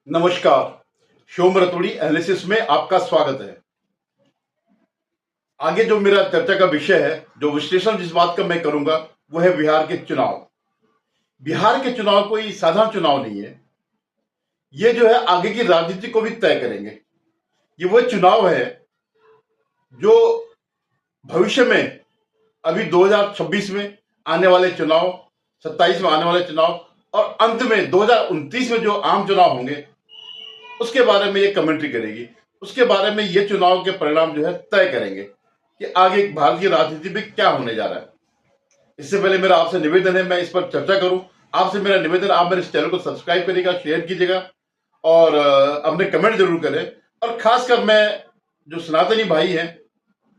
नमस्कार। शोम रतोड़ी एनालिसिस में आपका स्वागत है। आगे जो मेरा चर्चा का विषय है, जो विश्लेषण जिस बात का मैं करूंगा वो है बिहार के चुनाव। बिहार के चुनाव कोई साधारण चुनाव नहीं है। ये जो है आगे की राजनीति को भी तय करेंगे। ये वो चुनाव है जो भविष्य में अभी 2026 में आने वाले चुनाव, 27 में आने वाले चुनाव और अंत में 2029 में जो आम चुनाव होंगे उसके बारे में ये कमेंट्री करेगी। उसके बारे में ये चुनाव के परिणाम जो है तय करेंगे कि आगे भारतीय राजनीति में क्या होने जा रहा है। इससे पहले मेरा आपसे निवेदन है मैं इस पर चर्चा करूं। आपसे मेरा निवेदन, आप मेरे इस चैनल को सब्सक्राइब करिएगा, शेयर कीजिएगा और अपने कमेंट जरूर करें। और खासकर मैं जो सनातनी भाई हैं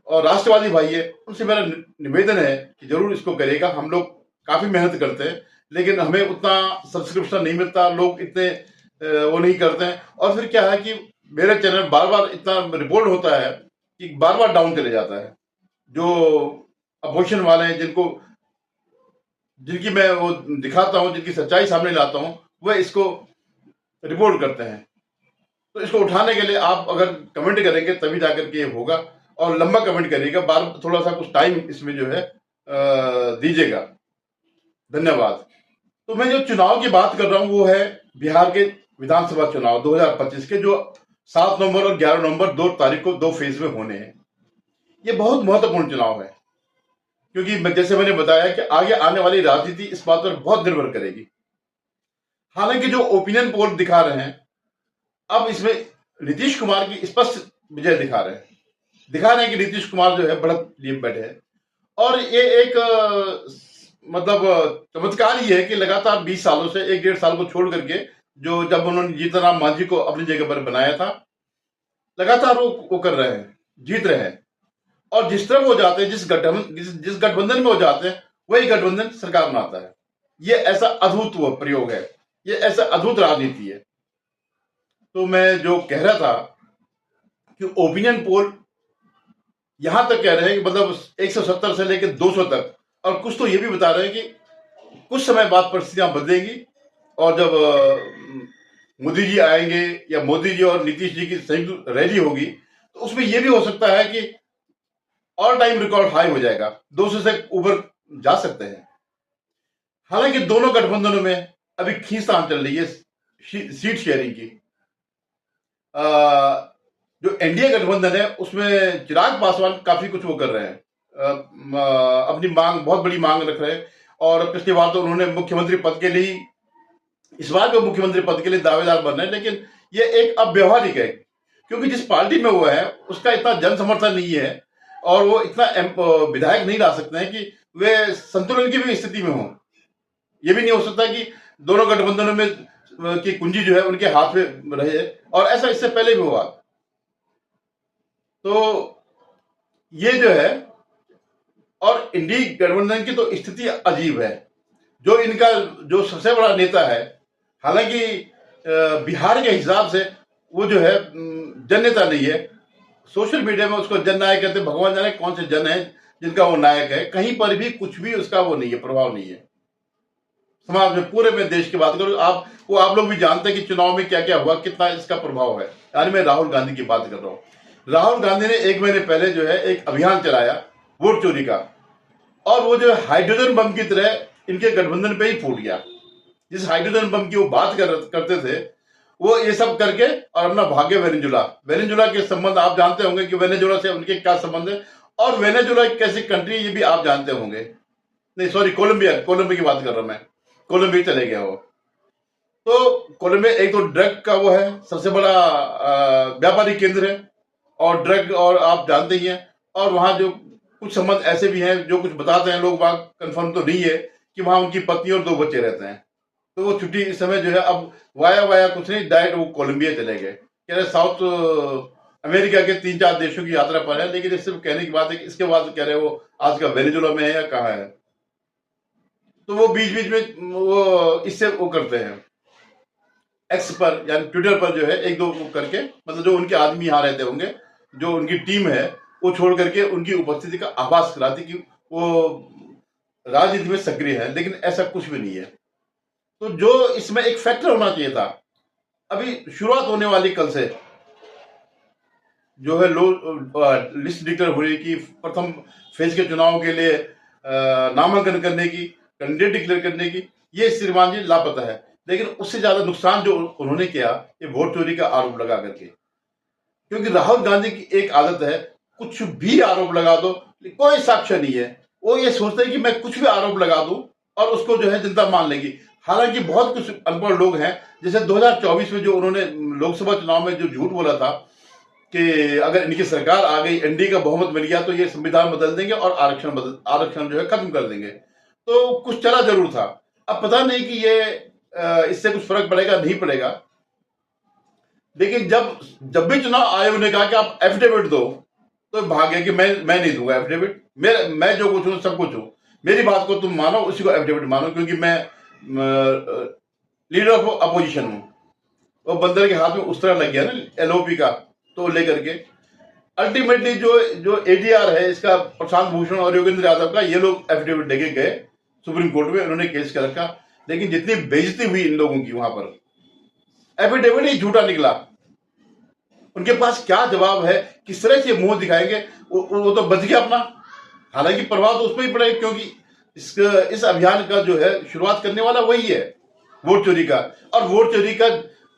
और राष्ट्रवादी भाई है उनसे मेरा निवेदन है कि जरूर इसको करिएगा। हम लोग काफी मेहनत करते हैं लेकिन हमें उतना सब्सक्रिप्शन नहीं मिलता, लोग इतने वो नहीं करते हैं। और फिर क्या है कि मेरे चैनल बार बार इतना रिपोर्ट होता है कि बार बार डाउन चले जाता है। जो अपोजिशन वाले हैं, जिनकी मैं वो दिखाता हूं, जिनकी सच्चाई सामने लाता हूं, वह इसको रिपोर्ट करते हैं। तो इसको उठाने के लिए आप अगर कमेंट करेंगे तभी जाकर के ये होगा। और लंबा कमेंट करिएगा, बार थोड़ा सा कुछ टाइम इसमें जो है दीजिएगा। धन्यवाद। तो मैं जो चुनाव की बात कर रहा हूं वो है बिहार के विधानसभा चुनाव 2025 के, जो 7 नवंबर और 11 नवंबर 2 तारीख को 2 फेज में होने हैं। ये बहुत महत्वपूर्ण चुनाव है क्योंकि जैसे मैंने बताया कि आगे आने वाली राजनीति इस बात पर बहुत निर्भर करेगी। हालांकि जो ओपिनियन पोल दिखा रहे हैं, अब इसमें नीतीश कुमार की स्पष्ट विजय दिखा रहे हैं कि नीतीश कुमार जो है बढ़त लिए बैठे हैं। और ये एक मतलब चमत्कार ही है कि लगातार 20 सालों से 1-1.5 साल को छोड़ करके, जो जब उन्होंने जीतन मांझी को अपनी जगह पर बनाया था, लगातार वो कर रहे हैं, जीत रहे हैं। और जिस तरह वो जाते हैं, जिस गठबंधन में वो जाते हैं, वही गठबंधन सरकार बनाता है। ये ऐसा अद्भुत वो प्रयोग है, ये ऐसा अद्भुत राजनीति है। तो मैं जो कह रहा था कि ओपिनियन पोल यहां तक कह रहे हैं कि मतलब 170 से लेकर 200 तक, और कुछ तो ये भी बता रहे हैं कि कुछ समय बाद परिस्थितियां बदलेंगी और जब मोदी जी आएंगे या मोदी जी और नीतीश जी की संयुक्त रैली होगी तो उसमें यह भी हो सकता है कि ऑल टाइम रिकॉर्ड हाई हो जाएगा, 200 से ऊपर जा सकते हैं। हालांकि दोनों गठबंधनों में अभी खींचतान चल रही है सीट शेयरिंग की। जो एनडीए गठबंधन है उसमें चिराग पासवान काफी कुछ वो कर रहे हैं, अपनी मांग, बहुत बड़ी मांग रख रहे हैं। और पिछली बार तो उन्होंने मुख्यमंत्री पद के लिए, इस बार भी मुख्यमंत्री पद के लिए दावेदार बन रहे हैं, लेकिन ये एक अव्यवहारिक है क्योंकि जिस पार्टी में वो है उसका इतना जन समर्थन नहीं है और वो इतना विधायक नहीं ला सकते हैं कि वे संतुलन की भी स्थिति में हो। ये भी नहीं हो सकता कि दोनों गठबंधनों में की कुंजी जो है उनके हाथ में रहे, और ऐसा इससे पहले भी हुआ। तो ये जो है, और इंडी गठबंधन की तो स्थिति अजीब है। जो इनका जो सबसे बड़ा नेता है, हालांकि बिहार के हिसाब से वो जो है जन नेता नहीं है। सोशल मीडिया में उसको जन नायक कहते हैं, भगवान जाने कौन से जन है जिनका वो नायक है। कहीं पर भी कुछ भी उसका वो नहीं है, प्रभाव नहीं है समाज में। पूरे में देश की बात करूं, आप लोग भी जानते हैं कि चुनाव में क्या क्या हुआ, कितना इसका प्रभाव है। यानी मैं राहुल गांधी की बात कर रहा हूं। राहुल गांधी ने 1 महीने पहले जो है एक अभियान चलाया वोट चोरी का, और वो जो हाइड्रोजन बम की तरह इनके गठबंधन पे ही फूट गया। जिस हाइड्रोजन बम की वो बात करते थे, वो ये सब करके और अपना भाग्य वेनेजुला के संबंध आप जानते होंगे कि वेनेजुला से उनके क्या संबंध है, और वेनेजुला एक कैसी कंट्री ये भी आप जानते होंगे। नहीं सॉरी, कोलंबिया की बात कर रहा हूं मैं। कोलंबिया चले गया वो। तो कोलंबिया एक तो ड्रग का वो है, सबसे बड़ा व्यापारी केंद्र है, और ड्रग, और आप जानते ही हैं। और वहां जो कुछ संबंध ऐसे भी हैं जो कुछ बताते हैं लोग, बात कंफर्म तो नहीं है, कि वहां उनकी पत्नी और 2 बच्चे रहते हैं। तो वो छुट्टी इस समय जो है अब वाया कुछ नहीं, डायरेक्ट वो कोलंबिया चले गए। कह रहे साउथ अमेरिका के 3-4 देशों की यात्रा पर है, लेकिन सिर्फ कहने की बात है कि इसके बाद कह रहे वो आज का वेनेजुला में है या कहाँ है। तो वो बीच में वो इससे वो करते हैं, एक्स पर यानी ट्विटर पर जो है 1-2 करके, मतलब जो उनके आदमी यहाँ रहते होंगे, जो उनकी टीम है, वो छोड़ करके उनकी उपस्थिति का आभास कराती कि वो राजनीति में सक्रिय है, लेकिन ऐसा कुछ भी नहीं है। तो जो इसमें एक फैक्टर होना चाहिए था अभी शुरुआत होने वाली कल से जो है लिस्ट डिक्लेयर होने की, प्रथम फेज के चुनाव के लिए नामांकन करने की, कैंडिडेट डिक्लेयर करने की, ये श्रीमान जी लापता है। लेकिन उससे ज्यादा नुकसान जो उन्होंने किया, ये वोट चोरी का आरोप लगा करके। क्योंकि राहुल गांधी की एक आदत है, कुछ भी आरोप लगा दो, कोई साक्ष्य नहीं है, वो ये सोचते हैं कि मैं कुछ भी आरोप लगा दूं और उसको जो है जनता मान लेगी। हालांकि बहुत कुछ अनपढ़ लोग हैं, जैसे 2024 में जो उन्होंने लोकसभा चुनाव में जो झूठ बोला था कि अगर इनकी सरकार आ गई, एनडीए का बहुमत मिल गया तो ये संविधान बदल देंगे और आरक्षण जो है खत्म कर देंगे, तो कुछ चला जरूर था। अब पता नहीं कि ये इससे कुछ फर्क पड़ेगा नहीं पड़ेगा। लेकिन जब भी चुनाव आयोग ने कहा कि आप एफिडेविट दो, तो भाग गया कि मैं नहीं दूंगा एफिडेविट, मैं जो कुछ हूं सब कुछ हूं, मेरी बात को तुम मानो, उसी को एफिडेविट मानो, क्योंकि मैं लीडर ऑफ अपोजिशन हूं। वो बंदर के हाथ में उस तरह लग गया ना एलओपी का, तो लेकर के अल्टीमेटली जो एडीआर है इसका, प्रशांत भूषण और योगेंद्र यादव का, ये लोग एफिडेविट लेके गए सुप्रीम कोर्ट में, उन्होंने केस कर रखा। लेकिन जितनी बेइज्जती हुई इन लोगों की वहां पर, एफिडेविट ही झूठा निकला। उनके पास क्या जवाब है, किस तरह से मुंह दिखाएंगे? वो तो बच गया अपना। हालांकि प्रभाव तो उस पर ही पड़ेगा, क्योंकि इस अभियान का जो है शुरुआत करने वाला वही है, वोट चोरी का। और वोट चोरी का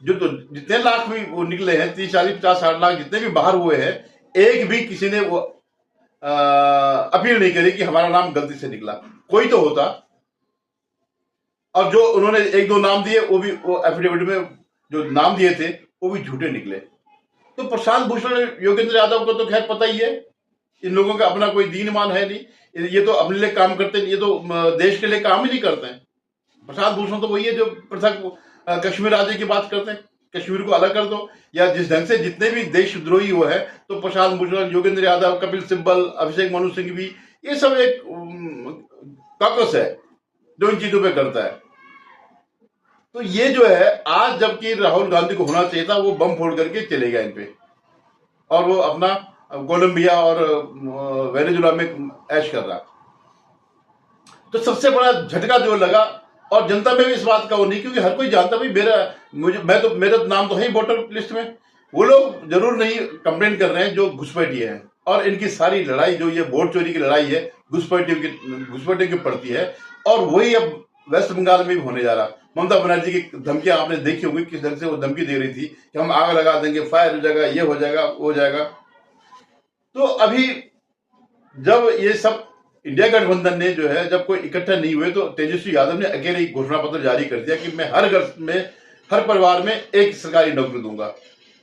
जो तो जितने लाख भी वो निकले हैं, 30, 40, 50, 60 लाख जितने भी बाहर हुए हैं, एक भी किसी ने वो अपील नहीं करी कि हमारा नाम गलती से निकला। कोई तो होता। और जो उन्होंने एक दो नाम दिए, वो एफिडेविट में जो नाम दिए थे वो भी झूठे निकले। तो प्रशांत भूषण, योगेंद्र यादव को तो खैर पता ही है, इन लोगों का अपना कोई दीन ईमान है नहीं, ये तो अपने लिए काम करते हैं, ये तो देश के लिए काम ही नहीं करते हैं। प्रशांत भूषण तो वही है जो पृथक कश्मीर राज्य की बात करते हैं, कश्मीर को अलग कर दो, या जिस ढंग से जितने भी देशद्रोही हुए हैं, तो प्रशांत भूषण, योगेंद्र यादव, कपिल सिब्बल, अभिषेक मनु सिंह भी, ये सब एक कॉकस है जो इन चीजों पे करता है। तो ये जो है, आज जबकि राहुल गांधी को होना चाहिए था, वो बम फोड़ करके चले गए इन पे, और वो अपना कोलंबिया और वेनेजुला में ऐश कर रहा। तो सबसे बड़ा झटका जो लगा, और जनता में भी इस बात का वो नहीं, क्योंकि हर कोई जानता भाई मेरा नाम तो है ही वोटर लिस्ट में। वो लोग जरूर नहीं कंप्लेन कर रहे हैं जो घुसपैठिए हैं, और इनकी सारी लड़ाई जो ये वोट चोरी की लड़ाई है, घुसपैठियों की पड़ती है। और वही अब वेस्ट बंगाल में भी होने जा रहा। ममता बनर्जी की धमकियां आपने देखी होगी, किस ढंग से वो धमकी दे रही थी कि हम आग लगा देंगे, फायर हो जाएगा, ये हो जाएगा, वो हो जाएगा। तो अभी जब ये सब इंडिया गठबंधन ने जो है, जब कोई इकट्ठा नहीं हुए, तो तेजस्वी यादव ने अकेले ही घोषणा पत्र जारी कर दिया कि मैं हर घर में, हर परिवार में एक सरकारी नौकरी दूंगा,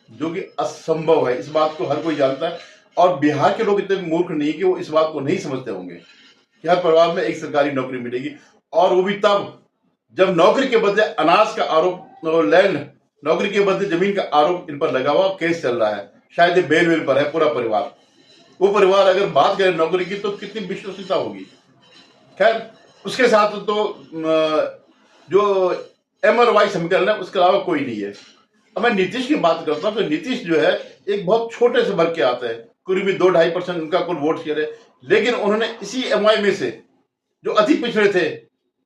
जो कि असंभव है। इस बात को हर कोई जानता है, और बिहार के लोग इतने मूर्ख नहीं कि वो इस बात को नहीं समझते होंगे कि हर परिवार में एक सरकारी नौकरी मिलेगी। और वो भी तब जब नौकरी के बदले अनाज का आरोप, लैंड, नौकरी के बदले जमीन का आरोप इन पर लगा हुआ, केस चल रहा है, शायद ये बेल पर है पूरा परिवार। वो परिवार अगर बात करे नौकरी की, तो कितनी विश्वसनीयता होगी। खैर, उसके साथ तो जो एम और वाई समीकरण है, उसके अलावा कोई नहीं है। अब मैं नीतीश की बात करता हूं, तो नीतीश जो है एक बहुत छोटे से वर्ग के आते हैं, करीबी 2-2.5% उनका कुल वोट शेयर है। लेकिन उन्होंने इसी एमआई में से जो अति पिछड़े थे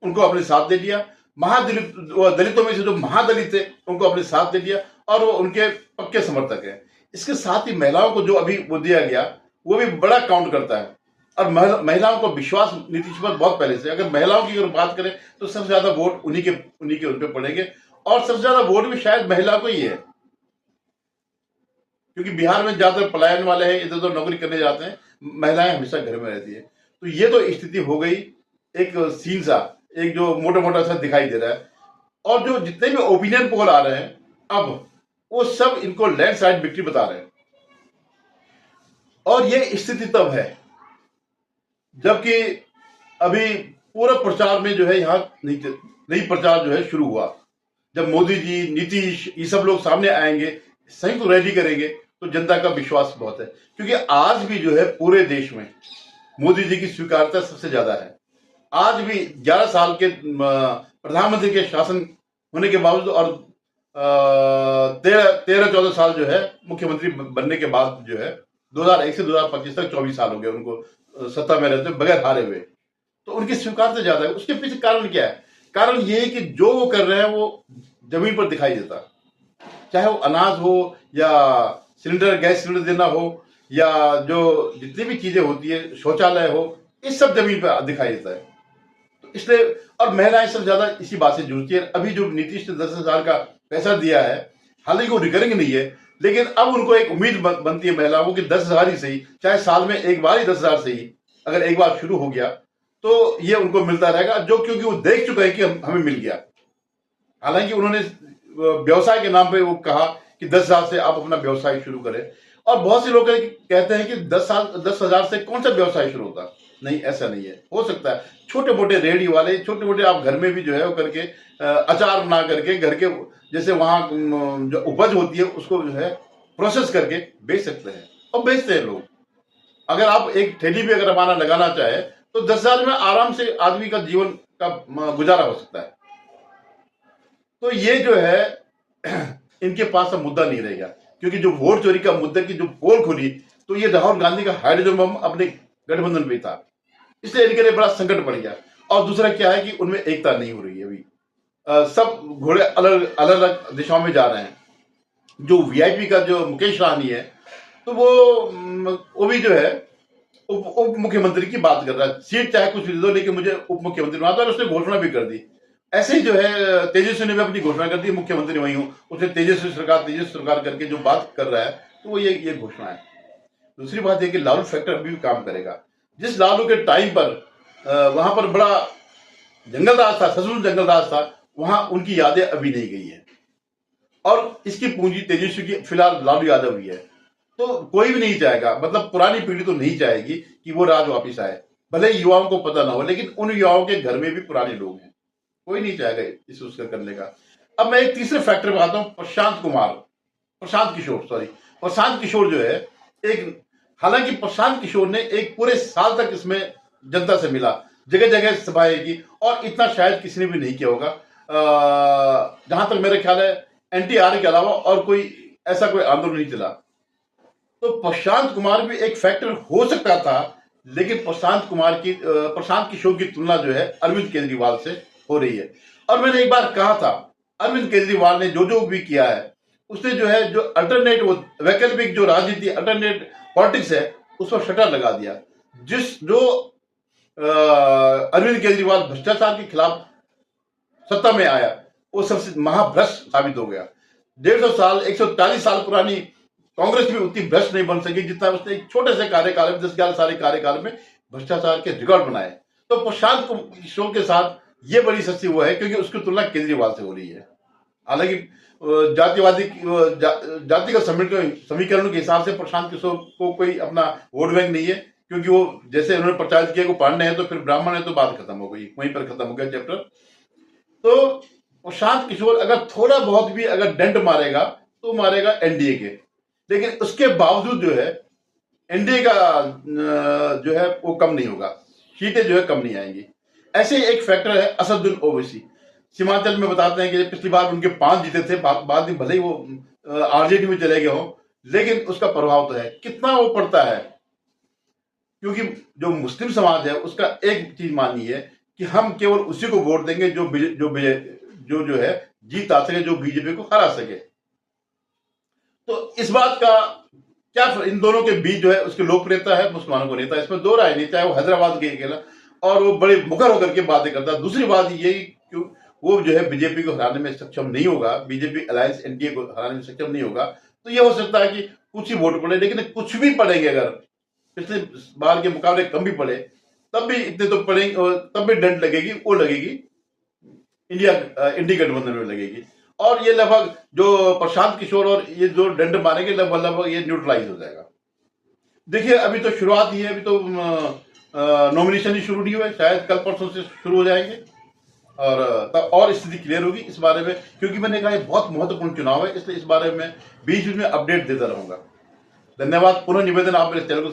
उनको अपने साथ दे दिया, दलितों में से जो महादलित थे उनको अपने साथ दे दिया, और वो उनके पक्के समर्थक हैं। इसके साथ ही महिलाओं को जो अभी वो दिया गया, वो भी बड़ा काउंट करता है। और महिलाओं को विश्वास नीतीश पर बहुत पहले से, अगर महिलाओं की अगर बात करें तो सबसे ज्यादा वोट उन्हीं के उन पे पड़ेंगे, और सबसे ज्यादा वोट भी शायद महिला को ही है, क्योंकि बिहार में ज्यादातर पलायन वाले हैं, इधर उधर नौकरी करने जाते हैं, महिलाएं हमेशा घर में रहती है। तो ये तो स्थिति हो गई, एक सीन सा, एक जो मोटा मोटा सा दिखाई दे रहा है। और जो जितने भी ओपिनियन पोल आ रहे हैं अब, वो सब इनको लैंडस्लाइड विक्ट्री बता रहे हैं। और ये स्थिति तब है जबकि अभी पूरा प्रचार में जो है, यहाँ नई प्रचार जो है शुरू हुआ। जब मोदी जी, नीतीश, ये सब लोग सामने आएंगे, संयुक्त रैली करेंगे, तो जनता का विश्वास बहुत है। क्योंकि आज भी जो है पूरे देश में मोदी जी की स्वीकार्यता सबसे ज्यादा है। आज भी 11 साल के प्रधानमंत्री के शासन होने के बावजूद, और 13-14 साल जो है मुख्यमंत्री बनने के बाद जो है, 2001 से 2025 तक 24 साल हो गए उनको सत्ता में रहते बगैर हारे हुए, तो उनकी स्वीकार्यता ज्यादा है। उसके पीछे कारण क्या है? कारण ये है कि जो वो कर रहे हैं वो जमीन पर दिखाई देता। चाहे वो अनाज हो या सिलेंडर, गैस सिलेंडर देना हो, या जो जितनी भी चीजें होती है, शौचालय हो, इस सब जमीन पर दिखाई देता है। तो इसलिए, और महिलाएं सब ज्यादा इसी बात से जुड़ती है। अभी जो नीतीश ने 10,000 का पैसा दिया है, हालांकि वो रिकरिंग नहीं है, लेकिन अब उनको एक उम्मीद बनती है महिलाओं को कि 10,000 ही सही, चाहे साल में एक बार ही 10,000 सही, अगर एक बार शुरू हो गया तो ये उनको मिलता रहेगा, जो क्योंकि वो देख चुके हैं कि हमें मिल गया। हालांकि उन्होंने व्यवसाय के नाम पे वो कहा कि 10,000 से आप अपना व्यवसाय शुरू करें, और बहुत से लोग कहते हैं कि 10,000 से कौन सा व्यवसाय शुरू होता। नहीं, ऐसा नहीं है। हो सकता है छोटे मोटे रेहड़ी वाले, छोटे मोटे आप घर में भी जो है वो करके अचार बना करके घर के, जैसे वहां जो उपज होती है उसको जो है प्रोसेस करके बेच सकते हैं, और बेचते हैं लोग। अगर आप एक ठेली भी अगर हमारा लगाना चाहे तो 10,000 में आराम से आदमी का जीवन का गुजारा हो सकता है। तो ये जो है इनके पास अब मुद्दा नहीं रहेगा, क्योंकि जो वोट चोरी का मुद्दा की जो पोल खुली, तो ये राहुल गांधी का हाइड्रोजन बम अपने गठबंधन पे था, इसलिए इनके लिए बड़ा संकट पड़ गया। और दूसरा क्या है कि उनमें एकता नहीं हो रही है अभी। सब घोड़े अलग अलग दिशाओं में जा रहे हैं। जो वीआईपी का जो मुकेश सहनी है, तो वो भी जो है उप मुख्यमंत्री की बात कर रहा है। सीट चाहे कुछ भी दो, लेकिन मुझे उप मुख्यमंत्री बनाता है, और उसने घोषणा भी कर दी। ऐसे ही जो है तेजस्वी ने भी अपनी घोषणा कर दी, मुख्यमंत्री वही हूं। उसने तेजस्वी सरकार करके जो बात कर रहा है, तो वो ये घोषणा है। दूसरी बात यह कि लालू फैक्टर अभी भी काम करेगा। जिस लालू के टाइम पर वहां पर बड़ा जंगलराज था, ससुर जंगलराज था, वहां उनकी यादें अभी नहीं गई है, और इसकी पूंजी तेजस्वी की फिलहाल लालू यादव ही है। तो कोई भी नहीं चाहेगा, मतलब पुरानी पीढ़ी तो नहीं चाहेगी कि वो राज वापिस आए, भले युवाओं को पता ना हो, लेकिन उन युवाओं के घर में भी पुराने लोग हैं, कोई नहीं चाहेगा इस उसका करने का। अब मैं एक तीसरे फैक्टर पे आता हूं, प्रशांत किशोर जो है, एक, हालांकि प्रशांत किशोर ने एक पूरे साल तक इसमें जनता से मिला, जगह जगह सभाएं की, और इतना शायद किसी ने भी नहीं किया होगा। जहां तक मेरे ख्याल है एनटीआर के अलावा और कोई ऐसा कोई आंदोलन नहीं चला। तो प्रशांत कुमार भी एक फैक्टर हो सकता था, लेकिन प्रशांत किशोर की तुलना जो है अरविंद केजरीवाल से हो रही है। और मैंने एक बार कहा था, अरविंद केजरीवाल ने जो भी किया है, उसने जो है जो अल्टरनेट वैकल्पिक जो राजनीति, अल्टरनेट पॉलिटिक्स है, उस पर शटर लगा दिया। जो अरविंद केजरीवाल भ्रष्टाचार के खिलाफ सत्ता में आया, वो सबसे महाभ्रष्ट साबित हो गया। 150 साल 140 साल पुरानी कांग्रेस भी उतनी भ्रष्ट नहीं बन सकी जितना उसने एक छोटे से कार्यकाल में, 10-11 साल कार्यकाल में भ्रष्टाचार के रिकॉर्ड बनाए। तो प्रशांत किशोर के साथ ये बड़ी सस्ती हुआ है, क्योंकि उसकी तुलना केजरीवाल से हो रही है। हालांकि जातिगत समीकरणों के हिसाब से प्रशांत किशोर को कोई अपना वोट बैंक नहीं है, क्योंकि वो जैसे उन्होंने प्रचारित किया को पांडे हैं तो फिर ब्राह्मण है, तो बात खत्म हो गई, वहीं पर खत्म हो गया चैप्टर। तो प्रशांत किशोर अगर थोड़ा बहुत भी अगर डेंट मारेगा तो मारेगा एनडीए के, लेकिन उसके बावजूद जो है एनडीए का जो है वो कम नहीं होगा, सीटें जो है कम नहीं आएंगी। ऐसे ही एक फैक्टर है असदुद्दीन ओवैसी। सीमांचल में बताते हैं कि पिछली बार उनके 5 जीते थे, बाद में भले ही वो आरजेडी में चले गए हों, लेकिन उसका प्रभाव तो है। कितना वो पड़ता है, क्योंकि जो मुस्लिम समाज है उसका एक चीज माननी है कि हम केवल उसी को वोट देंगे जो है जीत आ सके, जो बीजेपी को हरा सके। तो इस बात का क्या इन दोनों के बीच जो है उसकी लोकप्रियता है, मुसलमानों को नेता, इसमें दो राय नहीं। चाहे वो हैदराबाद के अकेला और वो बड़े मुखर होकर के बातें करता है। दूसरी बात ये कि वो जो है बीजेपी को हराने में सक्षम नहीं होगा, बीजेपी अलायंस एनडीए को हराने में सक्षम नहीं होगा। तो ये हो सकता है कि कुछ ही वोट पड़े, लेकिन कुछ भी पड़ेंगे, अगर पिछले बार के मुकाबले कम भी पड़े, तब भी इतने तो पड़ेंगे, तब भी डंड लगेगी, वो लगेगी इंडिया गठबंधन में लगेगी। और ये लगभग जो प्रशांत किशोर और ये जो डंड मारेंगे, लगभग ये न्यूट्रलाइज हो जाएगा। देखिए अभी तो शुरुआत ही है, अभी तो नॉमिनेशन ही शुरू नहीं हुआ है, शायद कल परसों से शुरू हो जाएंगे, और स्थिति क्लियर होगी इस बारे में। क्योंकि मैंने कहा ये बहुत महत्वपूर्ण चुनाव है, इसलिए इस बारे में बीच में अपडेट देता रहूंगा। धन्यवाद। पुनः निवेदन, आप मेरे चैनल को